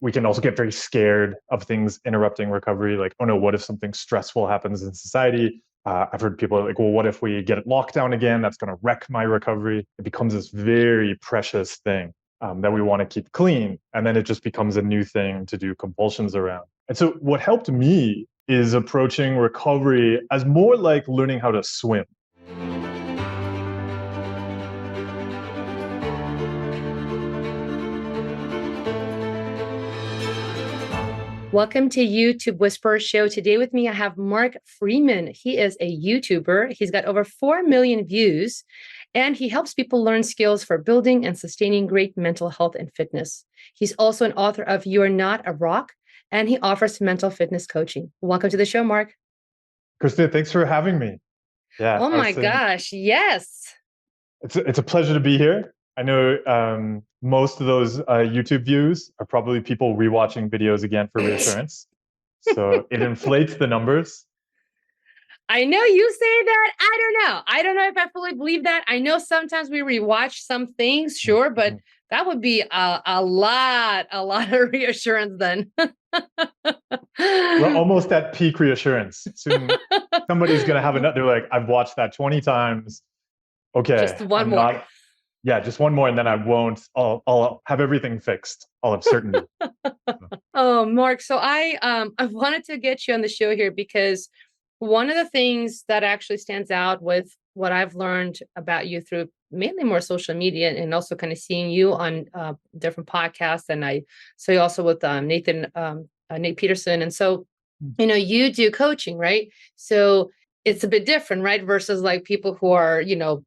we can also get very scared of things interrupting recovery. Like, oh no, what if something stressful happens in society? I've heard people like, well, what if we get locked down again? That's going to wreck my recovery. It becomes this very precious thing that we want to keep clean. And then it just becomes a new thing to do compulsions around. And so what helped me is approaching recovery as more like learning how to swim. Welcome to YouTube Whisperer Show. Today with me, I have Mark Freeman. He is a YouTuber. He's got over 4 million views, and he helps people learn skills for building and sustaining great mental health and fitness. He's also an author of You're Not a Rock, and he offers mental fitness coaching. Welcome to the show, Mark. Christina, thanks for having me. Yeah. Oh my gosh, yes. It's a pleasure to be here. I know most of those YouTube views are probably people rewatching videos again for reassurance. So it inflates the numbers. I know you say that. I don't know. I don't know if I fully believe that. I know sometimes we rewatch some things, sure, but that would be a lot of reassurance then. We're almost at peak reassurance. Soon somebody's going to have another, like, I've watched that 20 times. Okay. Just one more. Yeah, just one more, and then I'll have everything fixed. I'll have certainty. Oh, Mark. So I wanted to get you on the show here because one of the things that actually stands out with what I've learned about you through mainly more social media and also kind of seeing you on different podcasts, and I saw you also with Nate Peterson, and so you do coaching, right? So it's a bit different, right? Versus like people who are,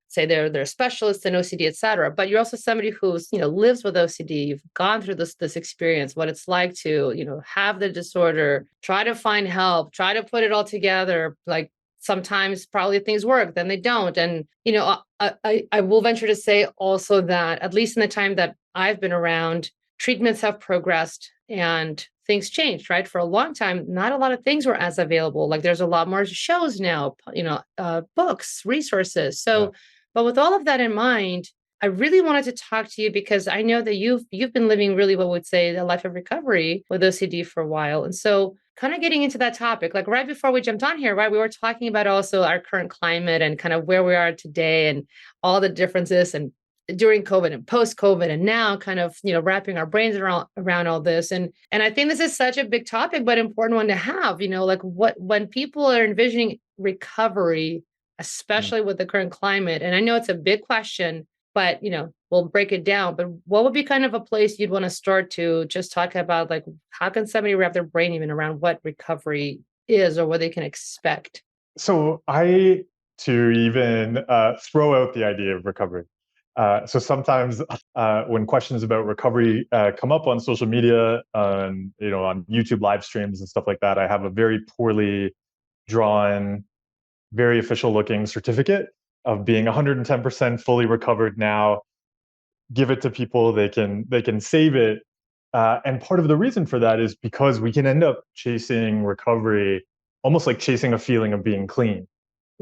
say they're specialists in OCD, et cetera. But you're also somebody who's, lives with OCD. You've gone through this experience, what it's like to, have the disorder, try to find help, try to put it all together. Like sometimes probably things work, then they don't. And, I will venture to say also that at least in the time that I've been around, treatments have progressed and things changed, right? For a long time, not a lot of things were as available. Like there's a lot more shows now, books, resources. So, But with all of that in mind, I really wanted to talk to you because I know that you've been living really what would say the life of recovery with OCD for a while. And so kind of getting into that topic, like right before we jumped on here, right, we were talking about also our current climate and kind of where we are today and all the differences and during COVID and post-COVID, and now kind of, wrapping our brains around all this. And I think this is such a big topic, but important one to have, like when people are envisioning recovery, especially with the current climate. And I know it's a big question, but, we'll break it down. But what would be kind of a place you'd want to start to just talk about, like, how can somebody wrap their brain even around what recovery is or what they can expect? So I, to even throw out the idea of recovery. So sometimes when questions about recovery come up on social media, on YouTube live streams and stuff like that, I have a very poorly drawn, very official looking certificate of being 110% fully recovered now. Give it to people, they can save it. And part of the reason for that is because we can end up chasing recovery almost like chasing a feeling of being clean.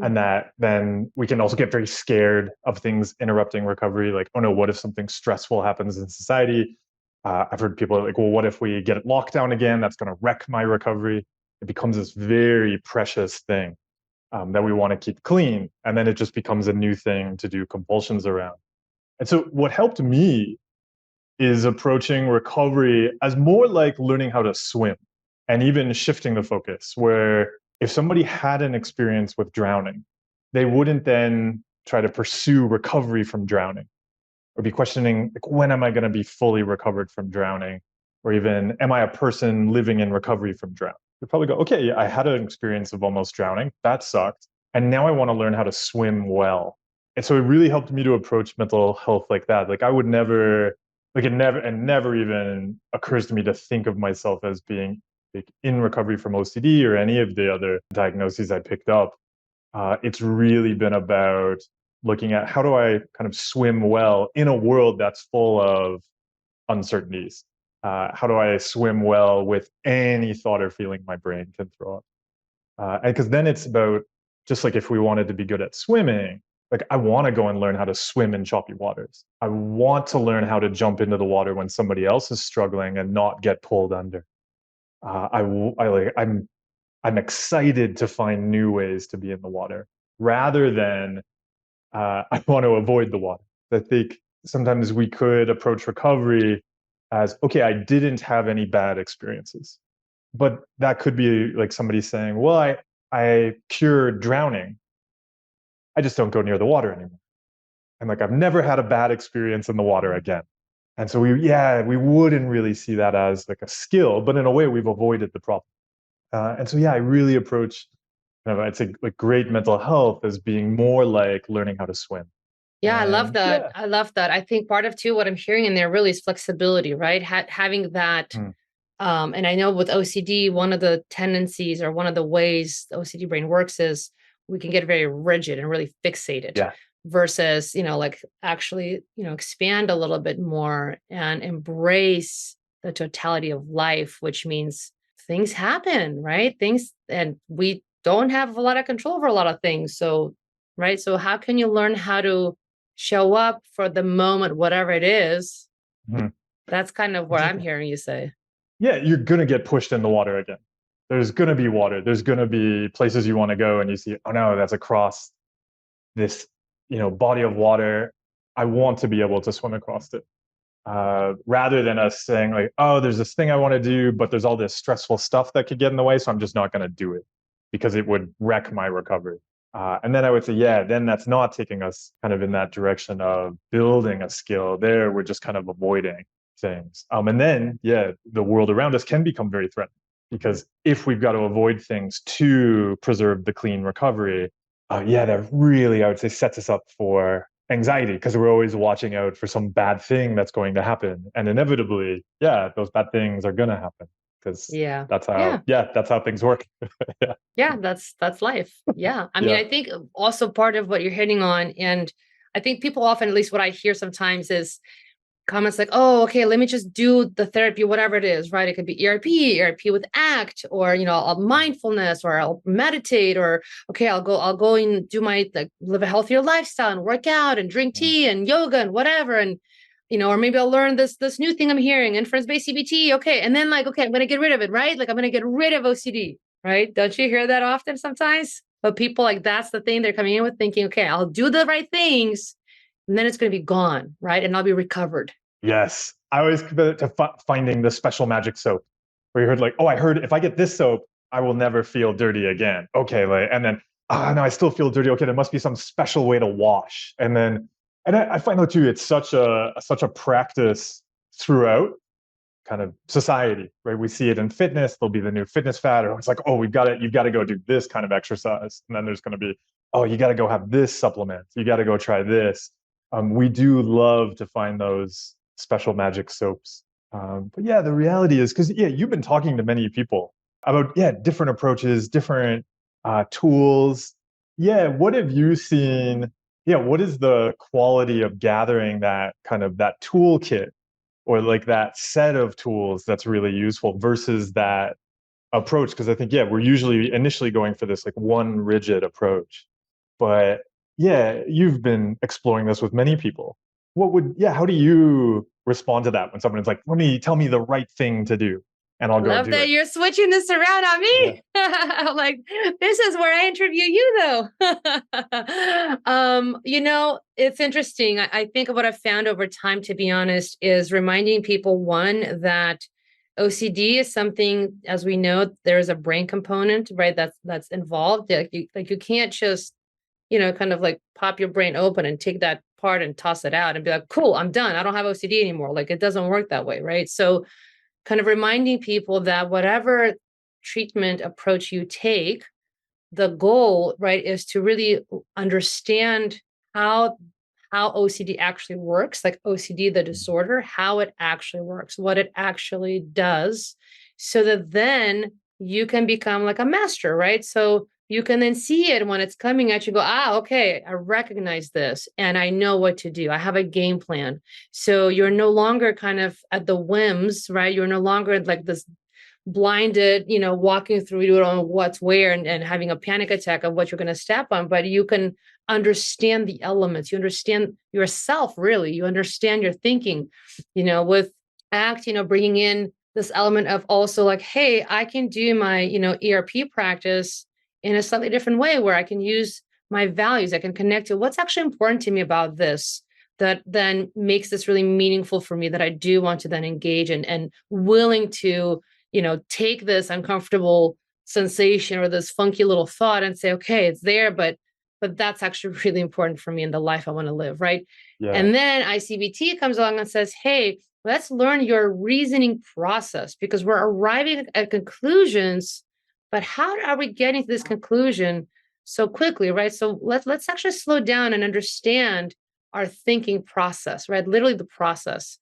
And that then we can also get very scared of things interrupting recovery. Like, oh no, what if something stressful happens in society? I've heard people like, well, what if we get locked down again? That's going to wreck my recovery. It becomes this very precious thing that we want to keep clean. And then it just becomes a new thing to do compulsions around. And so what helped me is approaching recovery as more like learning how to swim and even shifting the focus, where if somebody had an experience with drowning, they wouldn't then try to pursue recovery from drowning or be questioning, like, when am I going to be fully recovered from drowning? Or even, am I a person living in recovery from drowning? They'd probably go, okay, yeah, I had an experience of almost drowning. That sucked. And now I want to learn how to swim well. And so it really helped me to approach mental health like that. Like I would never, it never even occurs to me to think of myself as being in recovery from OCD or any of the other diagnoses I picked up. It's really been about looking at how do I kind of swim well in a world that's full of uncertainties. How do I swim well with any thought or feeling my brain can throw up? And because then it's about, just like if we wanted to be good at swimming, Like, I want to go and learn how to swim in choppy waters. I want to learn how to jump into the water when somebody else is struggling and not get pulled under. I'm excited to find new ways to be in the water rather than I want to avoid the water. I think sometimes we could approach recovery as, okay, I didn't have any bad experiences. But that could be like somebody saying, well, I cured drowning. I just don't go near the water anymore. And like, I've never had a bad experience in the water again. And so we wouldn't really see that as like a skill, but in a way we've avoided the problem. And so, I really approach, I'd say like great mental health as being more like learning how to swim. Yeah, I love And that. I love that. I think part of too what I'm hearing in there really is flexibility, right? Having that. mm, And I know with OCD, one of the tendencies or one of the ways the OCD brain works is we can get very rigid and really fixated yeah, versus, like actually, expand a little bit more and embrace the totality of life, which means things happen, right? Things, and we don't have a lot of control over a lot of things. So, right. So, how can you learn how to show up for the moment, whatever it is? mhm, That's kind of what I'm exactly. hearing you say. Yeah, you're gonna get pushed in the water again. There's gonna be water. There's gonna be places you want to go, and you see, oh no, that's across this, body of water. I want to be able to swim across it. Rather than us saying like, oh, there's this thing I want to do, but there's all this stressful stuff that could get in the way, so I'm just not going to do it because it would wreck my recovery. And then I would say, then that's not taking us kind of in that direction of building a skill. There, we're just kind of avoiding things. And then, the world around us can become very threatening because if we've got to avoid things to preserve the clean recovery, that really, I would say, sets us up for anxiety because we're always watching out for some bad thing that's going to happen. And inevitably, those bad things are going to happen because Yeah. that's Yeah. that's how things work. yeah. Yeah, that's life. Yeah. I mean, Yeah. I think also part of what you're hitting on, and I think people often, at least what I hear sometimes is comments like, oh, okay, let me just do the therapy, whatever it is, right? It could be ERP with ACT, or I'll mindfulness, or I'll meditate, or okay, I'll go and do my like live a healthier lifestyle and work out and drink Mm. tea and yoga and whatever. And or maybe I'll learn this new thing I'm hearing, inference-based CBT. Okay. And then like, okay, I'm gonna get rid of it, right? Like I'm gonna get rid of OCD, right? Don't you hear that often sometimes? But people like that's the thing they're coming in with thinking, okay, I'll do the right things and then it's going to be gone, right? And I'll be recovered. Yes. I always compare it to finding the special magic soap where you heard like, oh, I heard if I get this soap, I will never feel dirty again. Okay. Like, and then, no, I still feel dirty. Okay. There must be some special way to wash. And then, and I find out too, it's such a practice throughout kind of society, right? We see it in fitness. There'll be the new fitness fad, or it's like, oh, you've got to go do this kind of exercise. And then there's going to be, oh, you got to go have this supplement. You got to go try this. We do love to find those special magic soaps. But the reality is, because you've been talking to many people about different approaches, different tools. What have you seen? What is the quality of gathering that kind of that toolkit or like that set of tools that's really useful versus that approach? Because I think we're usually initially going for this like one rigid approach, but you've been exploring this with many people. How do you respond to that when someone's like, tell me the right thing to do and I'll go Love do that it? you're switching this around on Yeah. me. Like, this is where I interview you, though. It's interesting. I think of what I've found over time, to be honest, is reminding people, one, that OCD is something, as we know, there's a brain component, right? That's involved. Like you can't just, kind of like pop your brain open and take that part and toss it out and be like, cool, I'm done. I don't have OCD anymore. Like it doesn't work that way, right? So kind of reminding people that whatever treatment approach you take, the goal, right, is to really understand how OCD actually works, like OCD, the disorder, how it actually works, what it actually does, so that then you can become like a master, right? So you can then see it when it's coming at you, go, okay, I recognize this and I know what to do. I have a game plan. So you're no longer kind of at the whims, right? You're no longer like this blinded, walking through, you don't know what's where, and having a panic attack of what you're going to step on, but you can understand the elements. You understand yourself, really. You understand your thinking, with ACT, bringing in this element of also like, hey, I can do my, ERP practice in a slightly different way where I can use my values. I can connect to what's actually important to me about this that then makes this really meaningful for me that I do want to then engage in and willing to, take this uncomfortable sensation or this funky little thought and say, okay, it's there, but that's actually really important for me in the life I want to live, right? Yeah. And then ICBT comes along and says, hey, let's learn your reasoning process because we're arriving at conclusions, but how are we getting to this conclusion so quickly, right? So let's actually slow down and understand our thinking process, right? Literally the process.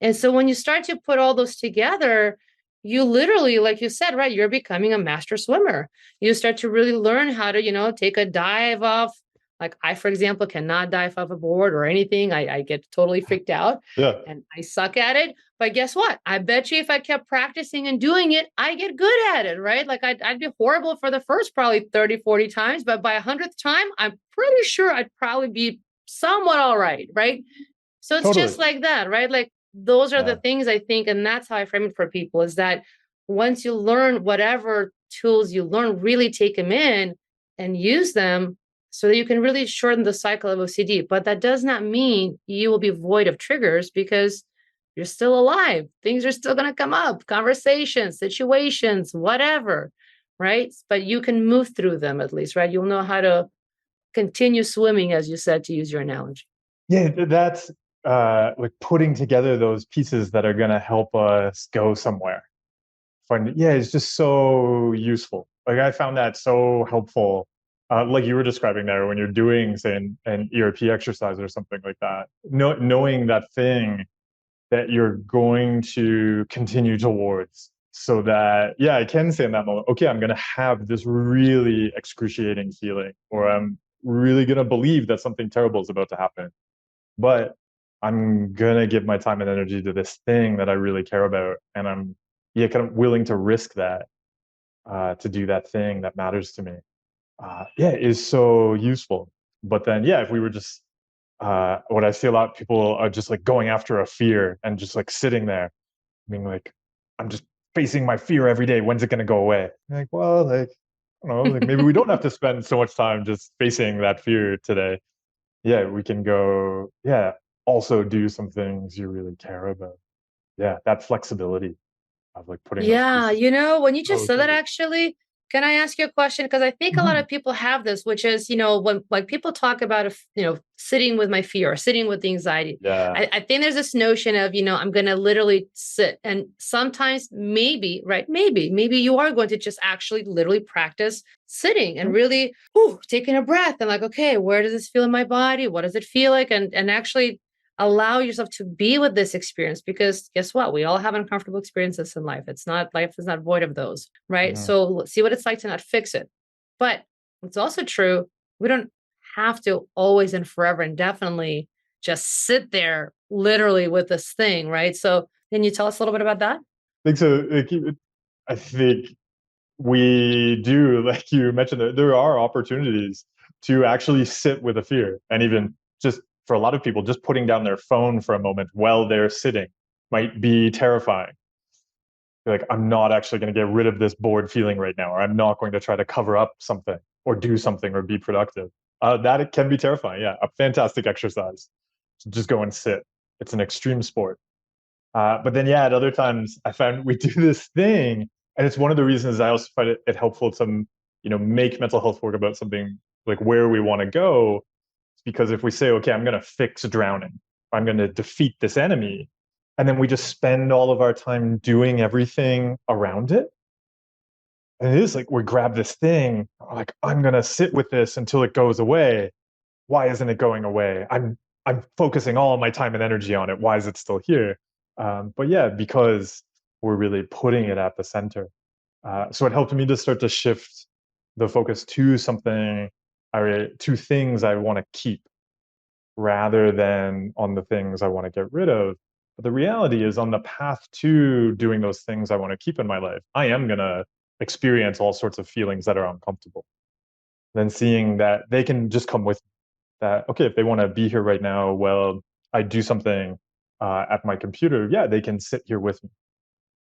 And so when you start to put all those together, you literally, like you said, right, you're becoming a master swimmer. You start to really learn how to, take a dive off. Like I, for example, cannot dive off a board or anything. I get totally freaked out Yeah. and I suck at it. But guess what? I bet you if I kept practicing and doing it, I get good at it, right? Like I'd be horrible for the first probably 30, 40 times, but by 100th time, I'm pretty sure I'd probably be somewhat all right, right? So it's Totally. just like that, right? Like those are the Yeah. things I think, and that's how I frame it for people is that once you learn whatever tools you learn, really take them in and use them so that you can really shorten the cycle of OCD. But that does not mean you will be void of triggers because you're still alive. Things are still going to come up, conversations, situations, whatever, right? But you can move through them at least, right? You'll know how to continue swimming, as you said, to use your analogy. Yeah, that's like putting together those pieces that are going to help us go somewhere. Yeah, it's just so useful. Like I found that so helpful. Like you were describing there, when you're doing, say, an ERP exercise or something like that, knowing that thing that you're going to continue towards, so that, yeah, I can say in that moment, okay, I'm going to have this really excruciating feeling, or I'm really going to believe that something terrible is about to happen. But I'm going to give my time and energy to this thing that I really care about. And I'm, yeah, kind of willing to risk that to do that thing that matters to me. Yeah, is so useful. But then, yeah, if we were just, what I see a lot of people are just like going after a fear and just like sitting there, being like, I'm just facing my fear every day. When's it going to go away? Like, well, like, I don't know, like maybe we don't have to spend so much time just facing that fear today. Yeah, we can go, yeah, also do some things you really care about. Yeah, that flexibility of like putting those Yeah, pieces. when you just Oh, said that totally. actually, can I ask you a question? Because I think a lot Mhm. of people have this, which is, when like people talk about, sitting with my fear or sitting with the anxiety, Yeah. I think there's this notion of, I'm going to literally sit. And sometimes maybe, right, maybe you are going to just actually literally practice sitting and really taking a breath and like, okay, where does this feel in my body? What does it feel like? And actually allow yourself to be with this experience because guess what, we all have uncomfortable experiences in life. Life is not void of those, right? Mhm. So let's see what it's like to not fix it. But it's also true, we don't have to always and forever indefinitely just sit there literally with this thing, right? So can you tell us a little bit about that? I think so. I think we do, like you mentioned, there are opportunities to actually sit with a fear. And even just for a lot of people, just putting down their phone for a moment while they're sitting might be terrifying. Like, I'm not actually going to get rid of this bored feeling right now, or I'm not going to try to cover up something or do something or be productive. That it can be terrifying. Yeah, a fantastic exercise to just go and sit. It's an extreme sport. But then, yeah, at other times, I found we do this thing, and it's one of the reasons I also find it helpful to, make mental health work about something like where we want to go. It's because if we say, okay, I'm going to fix drowning, I'm going to defeat this enemy, and then we just spend all of our time doing everything around it. And it is like we grab this thing, like I'm going to sit with this until it goes away. Why isn't it going away? I'm focusing all my time and energy on it. Why is it still here? But yeah, because we're really putting it at the center. So it helped me to start to shift the focus to something, to things I want to keep rather than on the things I want to get rid of. But the reality is, on the path to doing those things I want to keep in my life, I am going to experience all sorts of feelings that are uncomfortable. Then seeing that they can just come with me. That, okay, if they want to be here right now, well, I do something at my computer, yeah, they can sit here with me.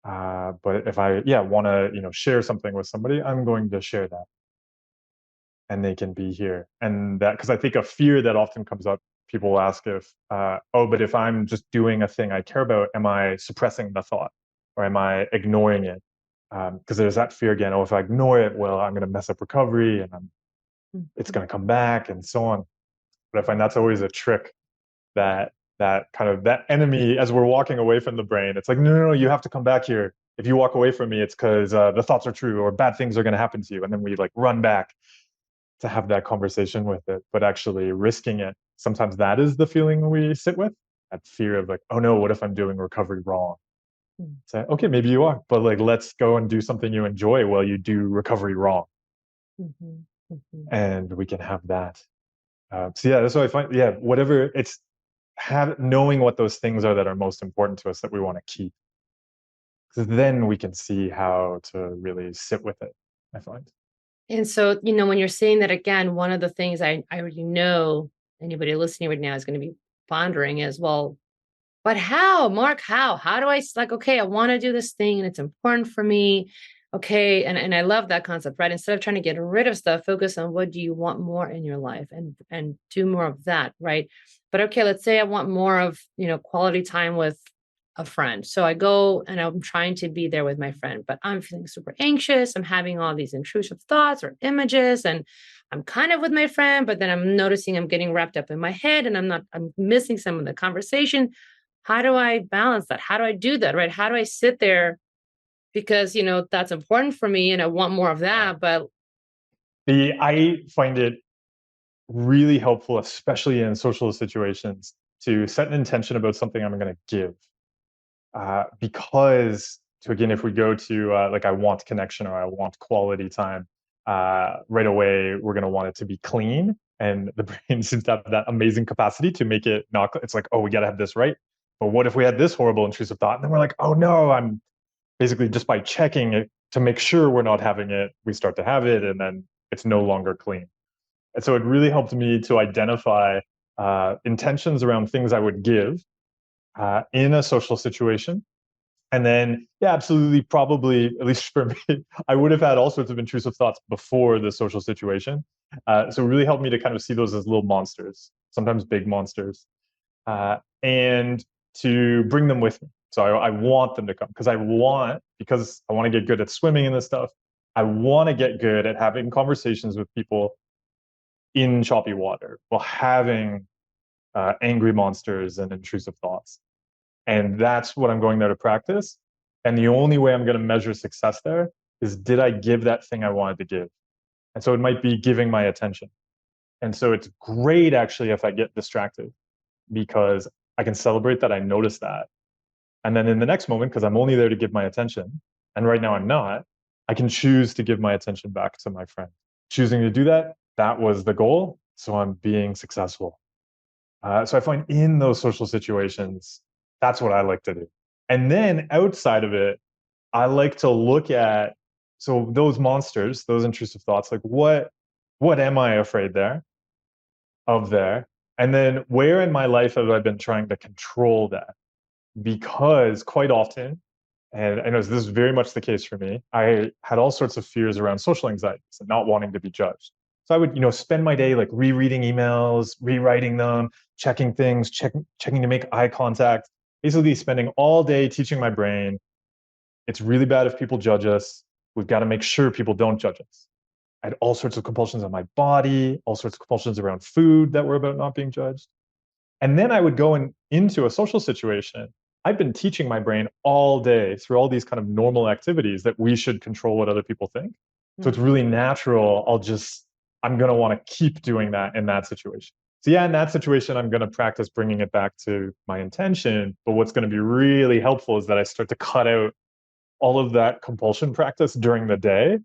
But if I, yeah, want to, share something with somebody, I'm going to share that, and they can be here. And that, because I think a fear that often comes up, people ask if, oh, but if I'm just doing a thing I care about, am I suppressing the thought, or am I ignoring it? Because there's that fear again. Oh, if I ignore it, well, I'm going to mess up recovery, and it's going to come back, and so on. But I find that's always a trick, that kind of that enemy as we're walking away from the brain. It's like, no, no, no, you have to come back here. If you walk away from me, it's because the thoughts are true, or bad things are going to happen to you, and then we like run back to have that conversation with it. But actually risking it, sometimes that is the feeling we sit with, that fear of like, oh no, what if I'm doing recovery wrong? Say, okay, maybe you are, but like, let's go and do something you enjoy while you do recovery wrong, and we can have that. So yeah, that's what I find. Yeah, whatever it's, knowing what those things are that are most important to us, that we want to keep, because then we can see how to really sit with it, I find. And so, when you're saying that again, one of the things I already know anybody listening right now is going to be pondering is, well, but how, Mark, how? How do like, okay, I want to do this thing and it's important for me. Okay. And I love that concept, right? Instead of trying to get rid of stuff, focus on what do you want more in your life, and do more of that, right? But okay, let's say I want more of, quality time with a friend. So I go and I'm trying to be there with my friend, but I'm feeling super anxious. I'm having all these intrusive thoughts or images, and I'm kind of with my friend, but then I'm noticing I'm getting wrapped up in my head, and I'm missing some of the conversation. How do I balance that? How do I do that? Right? How do I sit there? Because, that's important for me and I want more of Yeah. that. But I find it really helpful, especially in social situations, to set an intention about something I'm going to give. Because, to again, if we go to like, I want connection, or I want quality time, right away we're going to want it to be clean, and the brain seems to have that amazing capacity to make it not. It's like, oh, we got to have this right. But what if we had this horrible intrusive thought, and then we're like, oh no, I'm basically, just by checking it to make sure we're not having it, we start to have it, and then it's no longer clean. And so it really helped me to identify intentions around things I would give in a social situation. And then, yeah, absolutely, probably, at least for me, I would have had all sorts of intrusive thoughts before the social situation. So it really helped me to kind of see those as little monsters, sometimes big monsters, and to bring them with me. So I want them to come, because I want to get good at swimming and this stuff. I want to get good at having conversations with people in choppy water while having angry monsters and intrusive thoughts. And that's what I'm going there to practice. And the only way I'm going to measure success there is, did I give that thing I wanted to give? And so it might be giving my attention. And so it's great, actually, if I get distracted, because I can celebrate that I noticed that. And then in the next moment, because I'm only there to give my attention, and right now I'm not, I can choose to give my attention back to my friend. Choosing to do that, that was the goal. So I'm being successful. So I find in those social situations, that's what I like to do. And then outside of it, I like to look at, so those monsters, those intrusive thoughts, like, what am I afraid there? And then where in my life have I been trying to control that? Because quite often, and I know this is very much the case for me, I had all sorts of fears around social anxieties and not wanting to be judged. So I would, spend my day like rereading emails, rewriting them, checking things, checking to make eye contact, basically spending all day teaching my brain, it's really bad if people judge us. We've got to make sure people don't judge us. I had all sorts of compulsions on my body, all sorts of compulsions around food that were about not being judged. And then I would go into a social situation. I've been teaching my brain all day through all these kind of normal activities that we should control what other people think. So it's really natural. I'm going to want to keep doing that in that situation. So yeah, in that situation, I'm going to practice bringing it back to my intention. But what's going to be really helpful is that I start to cut out all of that compulsion practice during the day.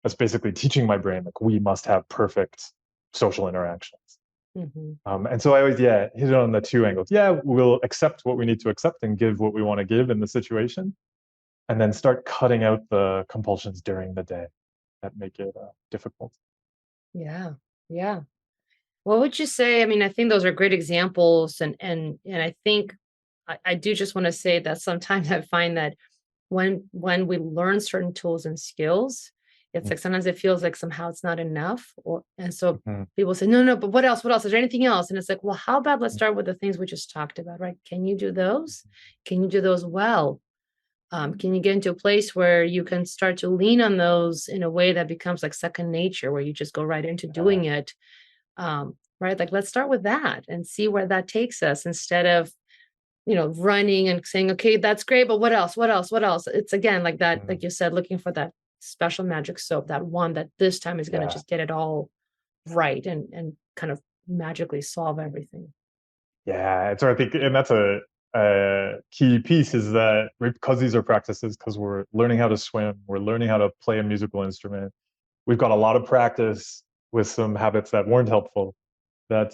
That's basically teaching my brain, like, we must have perfect social interactions. And so I always, hit it on the two angles. Yeah, we'll accept what we need to accept and give what we want to give in the situation, and then start cutting out the compulsions during the day that make it difficult. Yeah. Yeah. What would you say? I mean, I think those are great examples, and I think I do just want to say that sometimes I find that when we learn certain tools and skills, it's like sometimes it feels like somehow it's not enough, or and so Mm-hmm. people say, no, no, but what else? What else? Is there anything else? And it's like, well, how about let's start with the things we just talked about, right? Can you do those? Can you do those well? Can you get into a place where you can start to lean on those in a way that becomes like second nature, where you just go right into doing it? Right? Like, let's start with that and see where that takes us instead of, running and saying, okay, that's great, but what else? What else? What else? It's again like that, Mm-hmm. like you said, looking for that special magic soap, that one that this time is going to Yeah. just get it all right and kind of magically solve everything. Yeah, and so I think, and that's a key piece is that because these are practices, because we're learning how to swim, we're learning how to play a musical instrument, we've got a lot of practice with some habits that weren't helpful. That,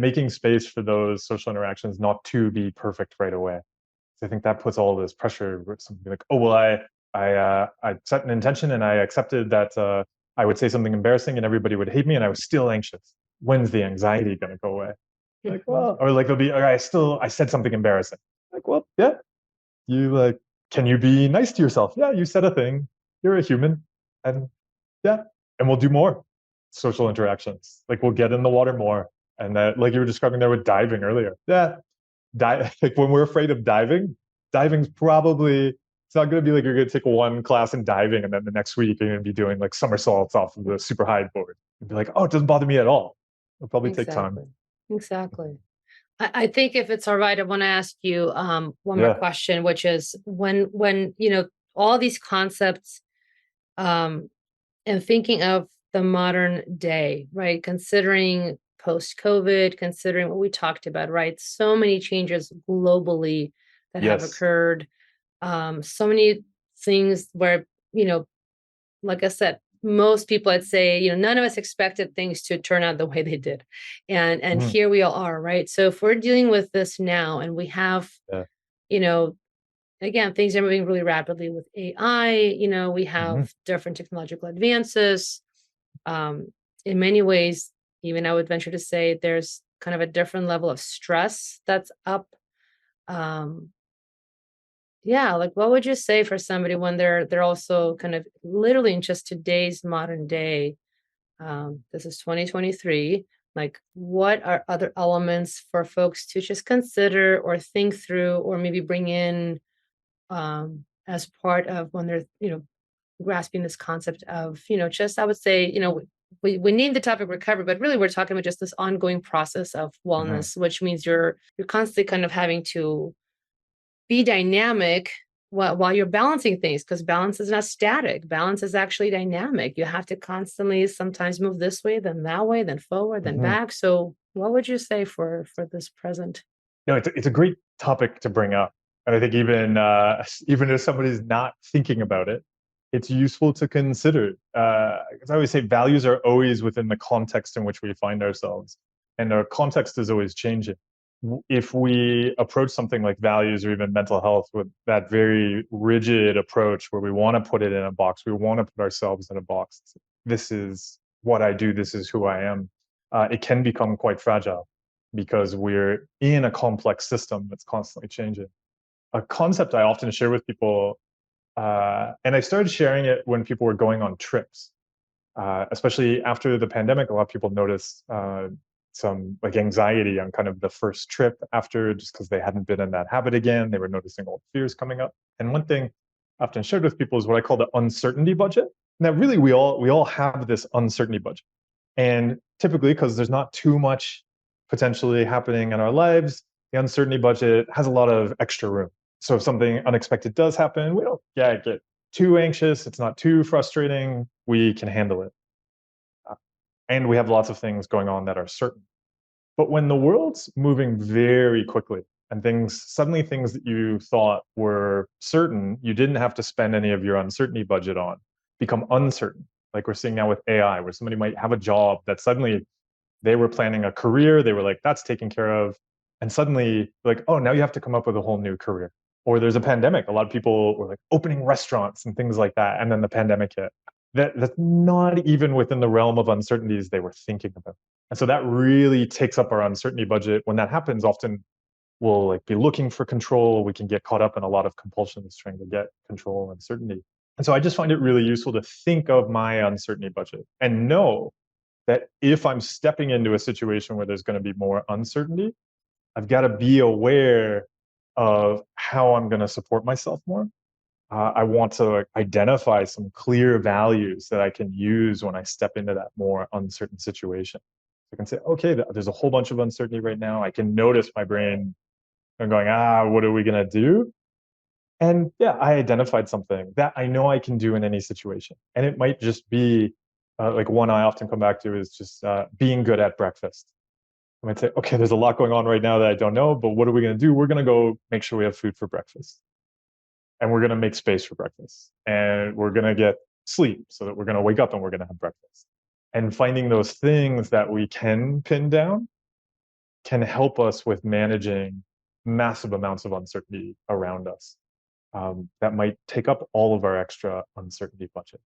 making space for those social interactions not to be perfect right away. So I think that puts all this pressure where something like, oh, well, I set an intention and I accepted that I would say something embarrassing and everybody would hate me and I was still anxious. When's the anxiety going to go away? Like, Mhm. well, or like it'll be, all right, I said something embarrassing. Like, well, yeah, you like, can you be nice to yourself? Yeah, you said a thing. You're a human. And yeah, and we'll do more social interactions. Like we'll get in the water more. And that, like you were describing there with diving earlier. Yeah, like when we're afraid of diving, diving's probably, it's not going to be like you're going to take one class in diving and then the next week you're going to be doing like somersaults off of the super high board. You'd be like, oh, it doesn't bother me at all. It'll probably take time. Exactly. Exactly. I think if it's all right, I want to ask you one more Yeah. question, which is when all these concepts, um, and thinking of the modern day, right? Considering post COVID, considering what we talked about, right? So many changes globally that have Yes. occurred. So many things where, you know, like I said, most people I'd say, none of us expected things to turn out the way they did. And Mhm. here we all are, right? So if we're dealing with this now and we have, Yeah. you know, again, things are moving really rapidly with AI, we Mhm. have different technological advances. Um, in many ways, even I would venture to say there's kind of a different level of stress that's up. Um, yeah, like what would you say for somebody when they're also kind of literally in just today's modern day? This is 2023. Like, what are other elements for folks to just consider or think through, or maybe bring in as part of when they're, grasping this concept of, just I would say, we named the topic recovery, but really we're talking about just this ongoing process of Mhm. wellness, which means you're constantly kind of having to be dynamic while you're balancing things, because balance is not static. Balance is actually dynamic. You have to constantly sometimes move this way, then that way, then forward, then Mhm. back. So what would you say for this present? No, it's a great topic to bring up, and I think even even if somebody's not thinking about it, it's useful to consider. As I always say, values are always within the context in which we find ourselves, and our context is always changing. If we approach something like values or even mental health with that very rigid approach, where we want to put it in a box, we want to put ourselves in a box. This is what I do. This is who I am. It can become quite fragile because we're in a complex system that's constantly changing. A concept I often share with people, and I started sharing it when people were going on trips, especially after the pandemic. A lot of people noticed some like anxiety on kind of the first trip after, just because they hadn't been in that habit again. They were noticing old fears coming up. And one thing I often shared with people is what I call the uncertainty budget. Now, really, we all have this uncertainty budget. And typically, because there's not too much potentially happening in our lives, the uncertainty budget has a lot of extra room. So if something unexpected does happen, we don't get too anxious. It's not too frustrating. We can handle it. Uh, And we have lots of things going on that are certain. But when the world's moving very quickly and things that you thought were certain, you didn't have to spend any of your uncertainty budget on, become uncertain. Like we're seeing now with AI, where somebody might have a job that suddenly They were planning a career. They were like, that's taken care of. And suddenly, like, oh, now you have to come up with a whole new career. Or there's a pandemic. A lot of people were like opening restaurants and things like that. And then the pandemic hit. That's not even within the realm of uncertainties they were thinking about. And so that really takes up our uncertainty budget. When that happens, often we'll like be looking for control. We can get caught up in a lot of compulsions trying to get control and certainty. And so I just find it really useful to think of my uncertainty budget and know that if I'm stepping into a situation where there's going to be more uncertainty, I've got to be aware of how I'm going to support myself more. I want to identify some clear values that I can use when I step into that more uncertain situation. I can say, okay, there's a whole bunch of uncertainty right now. I can notice my brain going, what are we going to do? And yeah, I identified something that I know I can do in any situation. And it might just be like one I often come back to is just being good at breakfast. I might say, okay, there's a lot going on right now that I don't know, but what are we going to do? We're going to go make sure we have food for breakfast. And we're going to make space for breakfast. And we're going to get sleep so that we're going to wake up and we're going to have breakfast. And finding those things that we can pin down can help us with managing massive amounts of uncertainty around us. That might take up all of our extra uncertainty budget.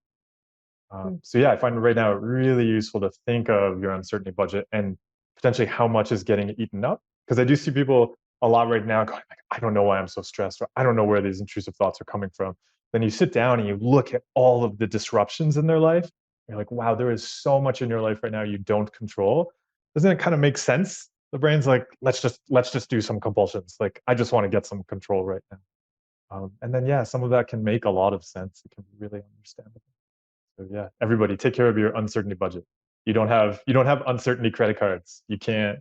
So yeah, I find right now really useful to think of your uncertainty budget and potentially how much is getting eaten up. Because I do see people a lot right now going, like, I don't know why I'm so stressed, or I don't know where these intrusive thoughts are coming from. Then you sit down and you look at all of the disruptions in their life. You're like, wow, there is so much in your life right now you don't control. Doesn't it kind of make sense? The brain's like, let's just do some compulsions. Like, I just want to get some control right now. And then yeah, some of that can make a lot of sense. It can be really understandable. So yeah, everybody take care of your uncertainty budget. You don't have uncertainty credit cards. You can't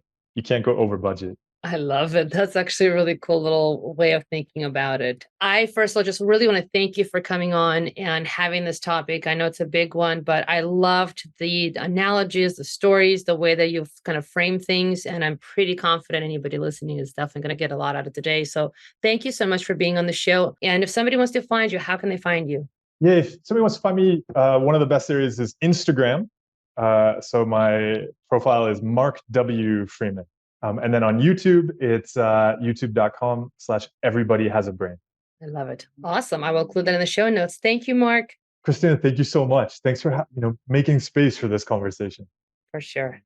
go over budget. I love it. That's actually a really cool little way of thinking about it. I first of all just really want to thank you for coming on and having this topic. I know it's a big one, but I loved the analogies, the stories, the way that you've kind of framed things. And I'm pretty confident anybody listening is definitely going to get a lot out of today. So thank you so much for being on the show. And if somebody wants to find you, how can they find you? Yeah, if somebody wants to find me, one of the best areas is Instagram. So my profile is Mark W. Freeman. And then on YouTube, it's youtube.com/everybody has a brain. I love it. Awesome. I will include that in the show notes. Thank you, Mark. Christina, thank you so much. Thanks for making space for this conversation. For sure.